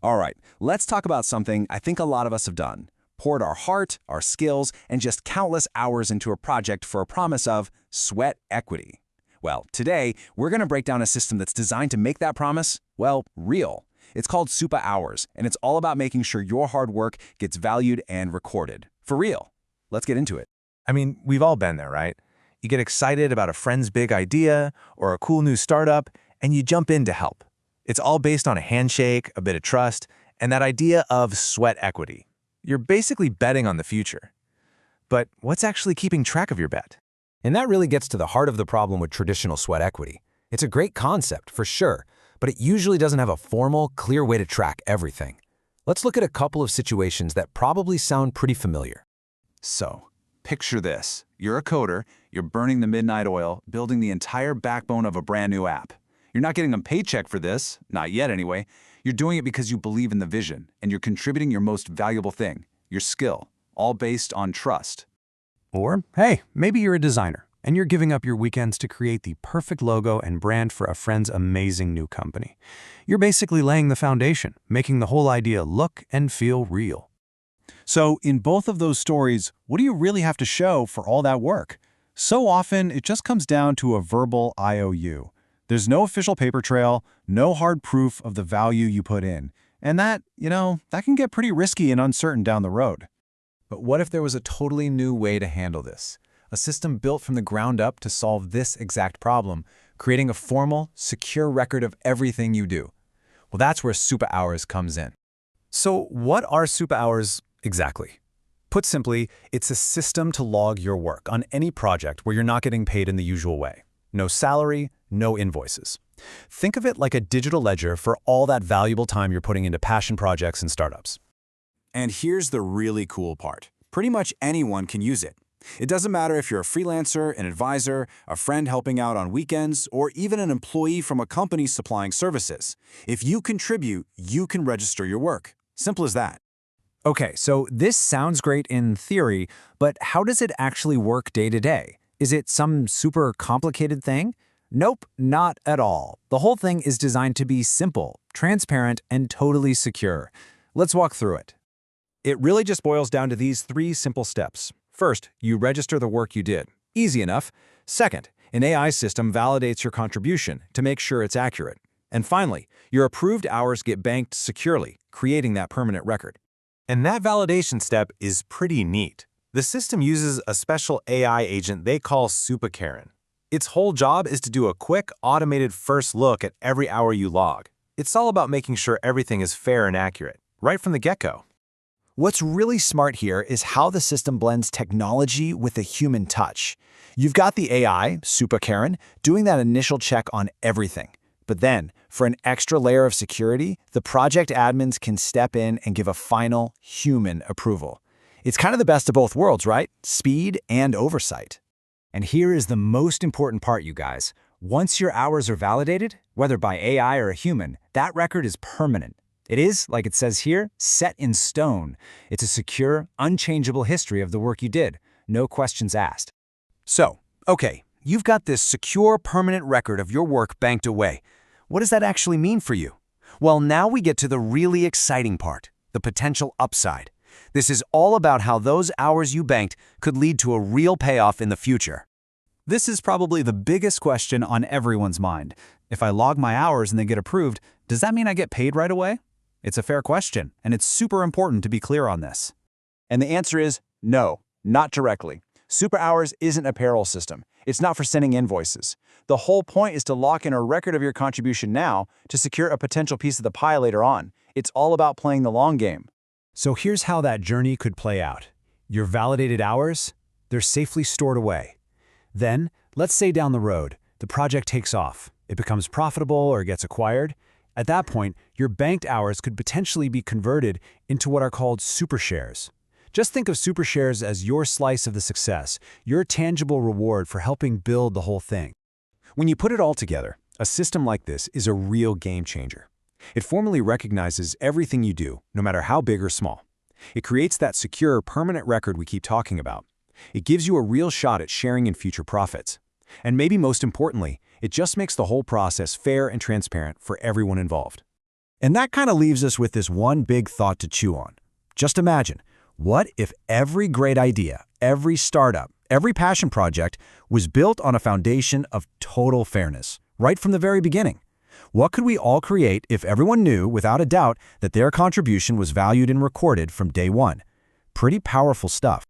All right, let's talk about something I think a lot of us have done. Poured our heart, our skills, and just countless hours into a project for a promise of sweat equity. Well, today, we're going to break down a system that's designed to make that promise, well, real. It's called Supa Hours, and it's all about making sure your hard work gets valued and recorded. For real. Let's get into it. I mean, we've all been there, right? You get excited about a friend's big idea or a cool new startup, and you jump in to help. It's all based on a handshake, a bit of trust, and that idea of sweat equity. You're basically betting on the future. But what's actually keeping track of your bet? And that really gets to the heart of the problem with traditional sweat equity. It's a great concept, for sure, but it usually doesn't have a formal, clear way to track everything. Let's look at a couple of situations that probably sound pretty familiar. So, picture this. You're a coder, you're burning the midnight oil, building the entire backbone of a brand new app. You're not getting a paycheck for this, not yet anyway. You're doing it because you believe in the vision, and you're contributing your most valuable thing, your skill, all based on trust. Or, hey, maybe you're a designer, and you're giving up your weekends to create the perfect logo and brand for a friend's amazing new company. You're basically laying the foundation, making the whole idea look and feel real. So in both of those stories, what do you really have to show for all that work? So often, it just comes down to a verbal IOU. There's no official paper trail, no hard proof of the value you put in. And that can get pretty risky and uncertain down the road. But what if there was a totally new way to handle this? A system built from the ground up to solve this exact problem, creating a formal, secure record of everything you do. Well, that's where Supa Hours comes in. So what are Supa Hours exactly? Put simply, it's a system to log your work on any project where you're not getting paid in the usual way. No salary, no invoices. Think of it like a digital ledger for all that valuable time you're putting into passion projects and startups. And here's the really cool part. Pretty much anyone can use it. It doesn't matter if you're a freelancer, an advisor, a friend helping out on weekends, or even an employee from a company supplying services. If you contribute, you can register your work. Simple as that. Okay, so this sounds great in theory, but how does it actually work day to day? Is it some super complicated thing? Nope, not at all. The whole thing is designed to be simple, transparent, and totally secure. Let's walk through it. It really just boils down to these 3 simple steps. First, you register the work you did. Easy enough. Second, an AI system validates your contribution to make sure it's accurate. And finally, your approved hours get banked securely, creating that permanent record. And that validation step is pretty neat. The system uses a special AI agent they call Supa Karen. Its whole job is to do a quick, automated first look at every hour you log. It's all about making sure everything is fair and accurate, right from the get-go. What's really smart here is how the system blends technology with a human touch. You've got the AI, Supa Karen, doing that initial check on everything. But then, for an extra layer of security, the project admins can step in and give a final human approval. It's kind of the best of both worlds, right? Speed and oversight. And here is the most important part, you guys. Once your hours are validated, whether by AI or a human, that record is permanent. It is, like it says here, set in stone. It's a secure, unchangeable history of the work you did. No questions asked. So, okay, you've got this secure, permanent record of your work banked away. What does that actually mean for you? Well, now we get to the really exciting part, the potential upside. This is all about how those hours you banked could lead to a real payoff in the future. This is probably the biggest question on everyone's mind. If I log my hours and they get approved, does that mean I get paid right away? It's a fair question, and it's super important to be clear on this. And the answer is no, not directly. Supa Hours isn't a payroll system. It's not for sending invoices. The whole point is to lock in a record of your contribution now to secure a potential piece of the pie later on. It's all about playing the long game. So here's how that journey could play out. Your validated hours, they're safely stored away. Then, let's say down the road, the project takes off. It becomes profitable or gets acquired. At that point, your banked hours could potentially be converted into what are called super shares. Just think of super shares as your slice of the success, your tangible reward for helping build the whole thing. When you put it all together, a system like this is a real game changer. It formally recognizes everything you do, no matter how big or small. It creates that secure, permanent record we keep talking about. It gives you a real shot at sharing in future profits. And maybe most importantly, it just makes the whole process fair and transparent for everyone involved. And that kind of leaves us with this one big thought to chew on. Just imagine, what if every great idea, every startup, every passion project was built on a foundation of total fairness, right from the very beginning? What could we all create if everyone knew, without a doubt, that their contribution was valued and recorded from day one? Pretty powerful stuff.